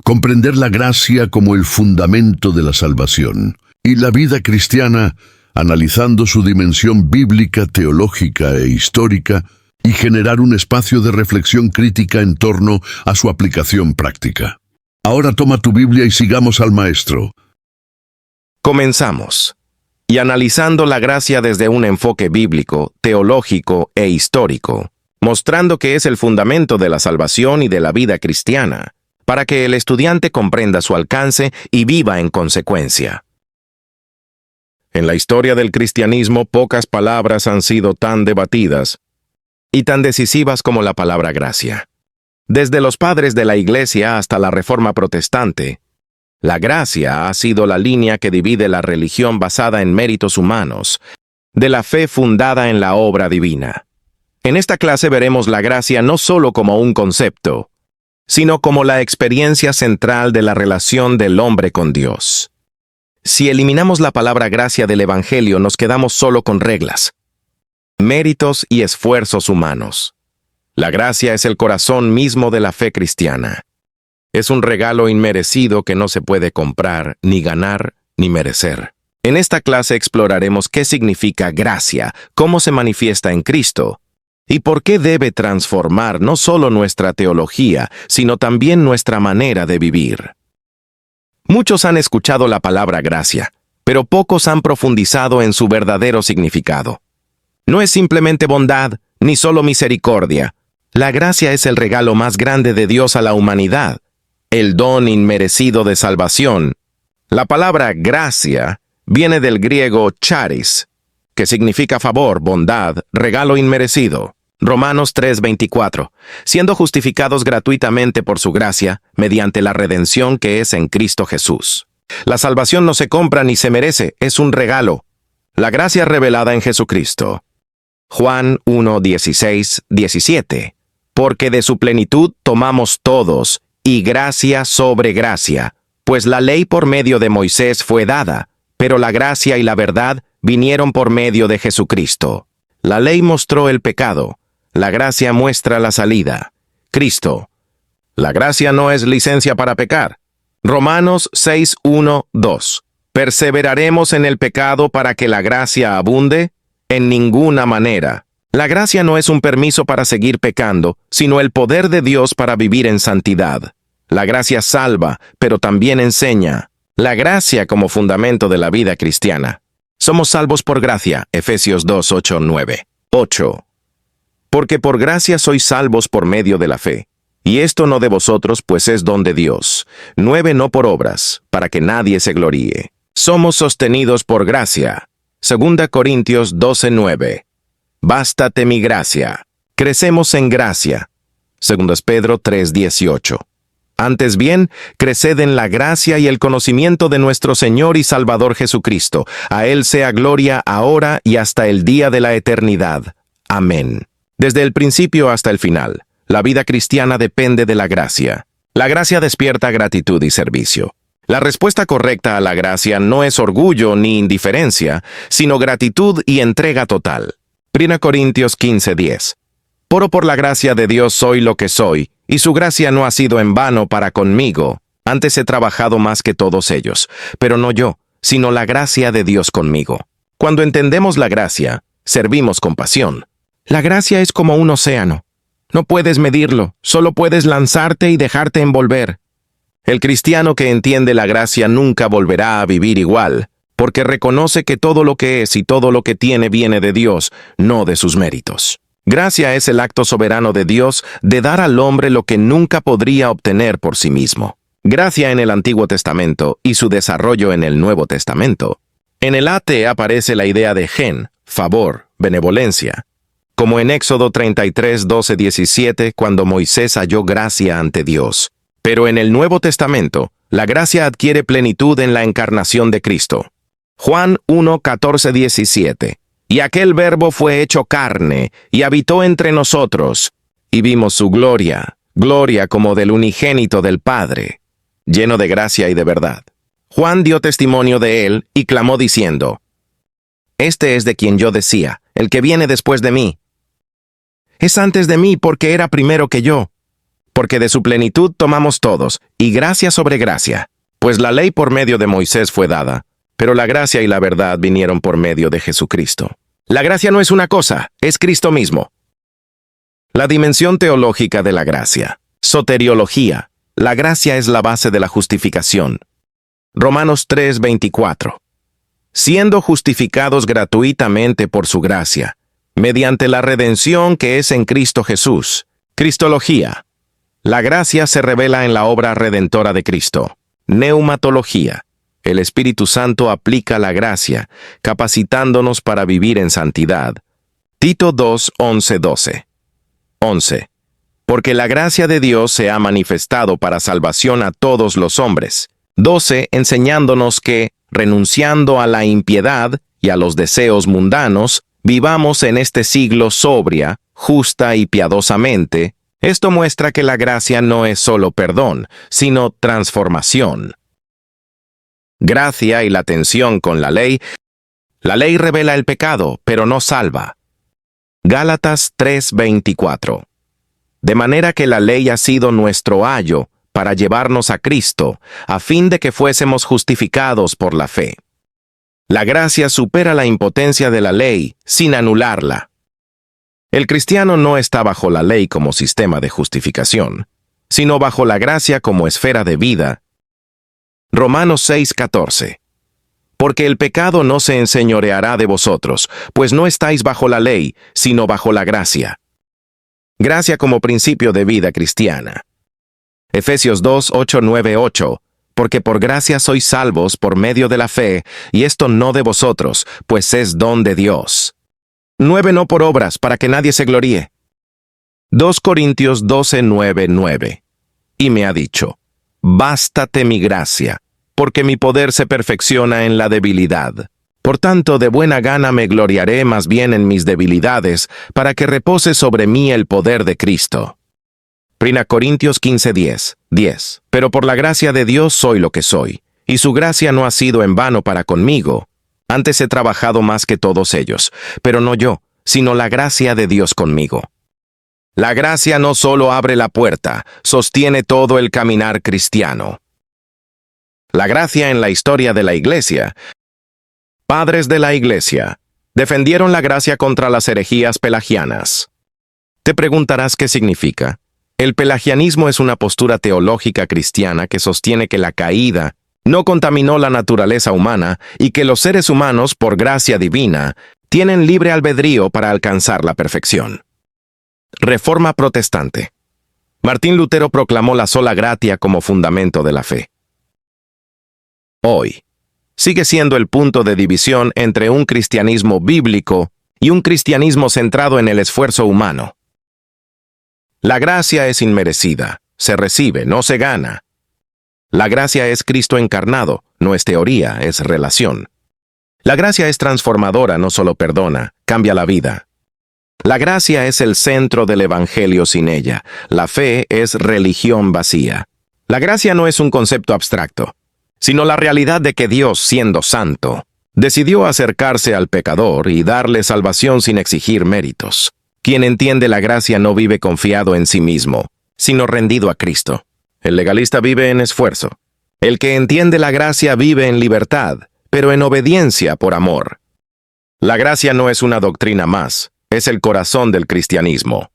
Comprender la gracia como el fundamento de la salvación y la vida cristiana, analizando su dimensión bíblica, teológica e histórica, y generar un espacio de reflexión crítica en torno a su aplicación práctica. Ahora toma tu Biblia y sigamos al Maestro. Comenzamos. Y analizando la gracia desde un enfoque bíblico, teológico e histórico, mostrando que es el fundamento de la salvación y de la vida cristiana, para que el estudiante comprenda su alcance y viva en consecuencia. En la historia del cristianismo, pocas palabras han sido tan debatidas y tan decisivas como la palabra gracia. Desde los padres de la Iglesia hasta la Reforma Protestante, la gracia ha sido la línea que divide la religión basada en méritos humanos de la fe fundada en la obra divina. En esta clase veremos la gracia no solo como un concepto, sino como la experiencia central de la relación del hombre con Dios. Si eliminamos la palabra gracia del Evangelio, nos quedamos solo con reglas, méritos y esfuerzos humanos. La gracia es el corazón mismo de la fe cristiana. Es un regalo inmerecido que no se puede comprar, ni ganar, ni merecer. En esta clase exploraremos qué significa gracia, cómo se manifiesta en Cristo, y por qué debe transformar no solo nuestra teología, sino también nuestra manera de vivir. Muchos han escuchado la palabra gracia, pero pocos han profundizado en su verdadero significado. No es simplemente bondad, ni solo misericordia. La gracia es el regalo más grande de Dios a la humanidad, el don inmerecido de salvación. La palabra gracia viene del griego charis, que significa favor, bondad, regalo inmerecido. Romanos 3:24, siendo justificados gratuitamente por su gracia, mediante la redención que es en Cristo Jesús. La salvación no se compra ni se merece, es un regalo. La gracia revelada en Jesucristo. Juan 1:16-17, porque de su plenitud tomamos todos, y gracia sobre gracia, pues la ley por medio de Moisés fue dada, pero la gracia y la verdad vinieron por medio de Jesucristo. La ley mostró el pecado, la gracia muestra la salida. Cristo. La gracia no es licencia para pecar. Romanos 6:1-2. ¿Perseveraremos en el pecado para que la gracia abunde? En ninguna manera. La gracia no es un permiso para seguir pecando, sino el poder de Dios para vivir en santidad. La gracia salva, pero también enseña. La gracia como fundamento de la vida cristiana. Somos salvos por gracia, Efesios 2:8-9. 8. Porque por gracia sois salvos por medio de la fe. Y esto no de vosotros, pues es don de Dios. 9. No por obras, para que nadie se gloríe. Somos sostenidos por gracia. 2 Corintios 12:9. Bástate mi gracia. Crecemos en gracia. 2 Pedro 3:18. Antes bien, creced en la gracia y el conocimiento de nuestro Señor y Salvador Jesucristo. A Él sea gloria ahora y hasta el día de la eternidad. Amén. Desde el principio hasta el final, la vida cristiana depende de la gracia. La gracia despierta gratitud y servicio. La respuesta correcta a la gracia no es orgullo ni indiferencia, sino gratitud y entrega total. 1 Corintios 15:10. Por la gracia de Dios soy lo que soy, y su gracia no ha sido en vano para conmigo. Antes he trabajado más que todos ellos, pero no yo, sino la gracia de Dios conmigo. Cuando entendemos la gracia, servimos con pasión. La gracia es como un océano. No puedes medirlo, solo puedes lanzarte y dejarte envolver. El cristiano que entiende la gracia nunca volverá a vivir igual, porque reconoce que todo lo que es y todo lo que tiene viene de Dios, no de sus méritos. Gracia es el acto soberano de Dios de dar al hombre lo que nunca podría obtener por sí mismo. Gracia en el Antiguo Testamento y su desarrollo en el Nuevo Testamento. En el AT aparece la idea de gen, favor, benevolencia, como en Éxodo 33:12-17, cuando Moisés halló gracia ante Dios. Pero en el Nuevo Testamento, la gracia adquiere plenitud en la encarnación de Cristo. Juan 1:14-17. Y aquel verbo fue hecho carne, y habitó entre nosotros, y vimos su gloria, gloria como del unigénito del Padre, lleno de gracia y de verdad. Juan dio testimonio de él, y clamó diciendo: Este es de quien yo decía, el que viene después de mí. Es antes de mí porque era primero que yo. porque de su plenitud tomamos todos, y gracia sobre gracia. Pues la ley por medio de Moisés fue dada, pero la gracia y la verdad vinieron por medio de Jesucristo. La gracia no es una cosa, es Cristo mismo. La dimensión teológica de la gracia. Soteriología. La gracia es la base de la justificación. Romanos 3:24. Siendo justificados gratuitamente por su gracia, mediante la redención que es en Cristo Jesús. Cristología. La gracia se revela en la obra redentora de Cristo. Neumatología. El Espíritu Santo aplica la gracia, capacitándonos para vivir en santidad. Tito 2:11-12. 11. Porque la gracia de Dios se ha manifestado para salvación a todos los hombres. 12. Enseñándonos que, renunciando a la impiedad y a los deseos mundanos, vivamos en este siglo sobria, justa y piadosamente. Esto muestra que la gracia no es solo perdón, sino transformación. Gracia y la tensión con la ley. La ley revela el pecado, pero no salva. Gálatas 3:24. De manera que la ley ha sido nuestro ayo para llevarnos a Cristo, a fin de que fuésemos justificados por la fe. La gracia supera la impotencia de la ley sin anularla. El cristiano no está bajo la ley como sistema de justificación, sino bajo la gracia como esfera de vida. Romanos 6:14. Porque el pecado no se enseñoreará de vosotros, pues no estáis bajo la ley, sino bajo la gracia. Gracia como principio de vida cristiana. Efesios 2:8-9-8. Porque por gracia sois salvos por medio de la fe, y esto no de vosotros, pues es don de Dios. 9. No por obras, para que nadie se gloríe. 2 Corintios 12:9-9. Y me ha dicho, bástate mi gracia, porque mi poder se perfecciona en la debilidad. Por tanto, de buena gana me gloriaré más bien en mis debilidades, para que repose sobre mí el poder de Cristo. 1 Corintios 15:10. Pero por la gracia de Dios soy lo que soy, y su gracia no ha sido en vano para conmigo. Antes he trabajado más que todos ellos, pero no yo, sino la gracia de Dios conmigo. La gracia no solo abre la puerta, sostiene todo el caminar cristiano. La gracia en la historia de la Iglesia. Padres de la Iglesia defendieron la gracia contra las herejías pelagianas. Te preguntarás qué significa. El pelagianismo es una postura teológica cristiana que sostiene que la caída no contaminó la naturaleza humana y que los seres humanos, por gracia divina, tienen libre albedrío para alcanzar la perfección. Reforma protestante. Martín Lutero proclamó la sola gratia como fundamento de la fe. Hoy, sigue siendo el punto de división entre un cristianismo bíblico y un cristianismo centrado en el esfuerzo humano. La gracia es inmerecida, se recibe, no se gana. La gracia es Cristo encarnado, no es teoría, es relación. La gracia es transformadora, no solo perdona, cambia la vida. La gracia es el centro del Evangelio sin ella. La fe es religión vacía. La gracia no es un concepto abstracto, sino la realidad de que Dios, siendo santo, decidió acercarse al pecador y darle salvación sin exigir méritos. Quien entiende la gracia no vive confiado en sí mismo, sino rendido a Cristo. El legalista vive en esfuerzo. El que entiende la gracia vive en libertad, pero en obediencia por amor. La gracia no es una doctrina más, es el corazón del cristianismo.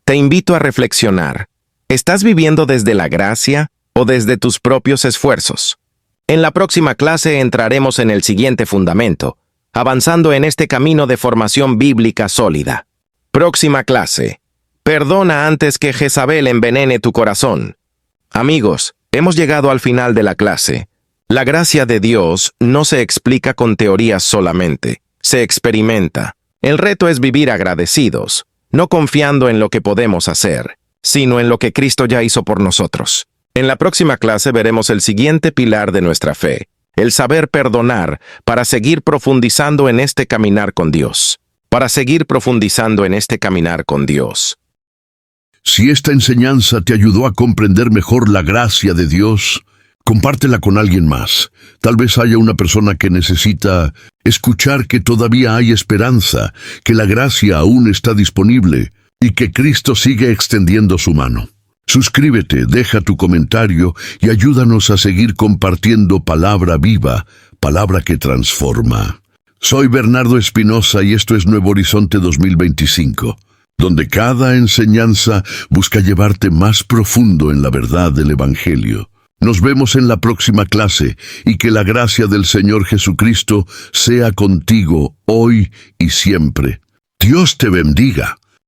Te invito a reflexionar. ¿Estás viviendo desde la gracia o desde tus propios esfuerzos? En la próxima clase entraremos en el siguiente fundamento, avanzando en este camino de formación bíblica sólida. Próxima clase. Perdona antes que Jezabel envenene tu corazón. Amigos, hemos llegado al final de la clase. La gracia de Dios no se explica con teorías solamente, se experimenta. El reto es vivir agradecidos, no confiando en lo que podemos hacer, sino en lo que Cristo ya hizo por nosotros. En la próxima clase veremos el siguiente pilar de nuestra fe, el saber perdonar para seguir profundizando en este caminar con Dios. Si esta enseñanza te ayudó a comprender mejor la gracia de Dios, compártela con alguien más. Tal vez haya una persona que necesita escuchar que todavía hay esperanza, que la gracia aún está disponible y que Cristo sigue extendiendo su mano. Suscríbete, deja tu comentario y ayúdanos a seguir compartiendo palabra viva, palabra que transforma. Soy Bernardo Espinosa y esto es Nuevo Horizonte 2025, donde cada enseñanza busca llevarte más profundo en la verdad del Evangelio. Nos vemos en la próxima clase y que la gracia del Señor Jesucristo sea contigo hoy y siempre. Dios te bendiga.